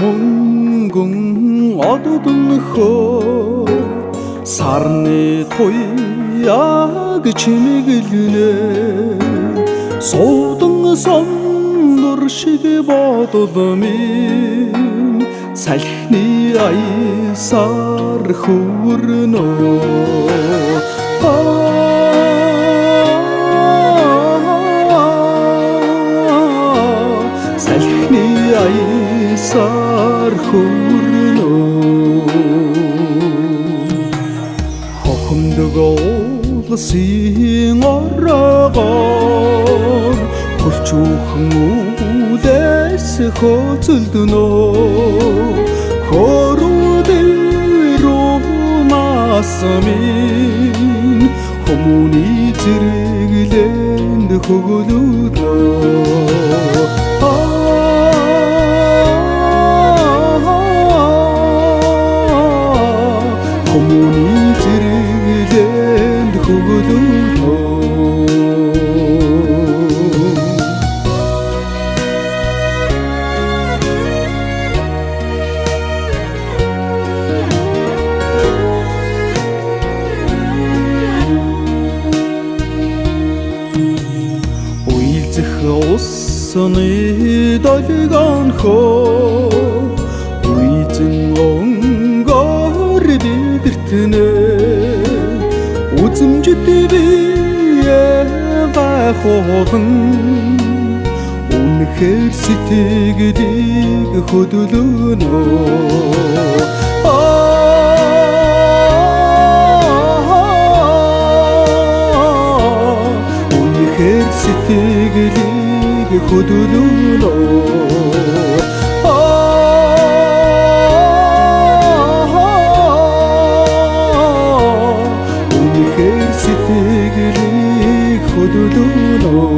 мөнгөн ододон хөө сарны туяаг чимэглэнэ суудан сондор шиг бодломын салхины аясаар хөвөрнөө салхины аясаар хөвөрнөө хохомдог улсын ороогоор хөрчүүхэн үлээс хөцөлдөнөө хөрүүдэрүүнасмин хүмүүний зэрэглэнд хөгөлөдөө хүмүүний зэрэглэнд хөгөлөдөө усны долгион хөө үйзэн онгор бидэртнэ үзэмжид бие бахуулан үнэхээр сэтгэлийг хөдөлгөнөө үнэхээр сэтгэлийг хөдөлгөнөө үнэхээр сэтгэлийг хөдөлгөнөө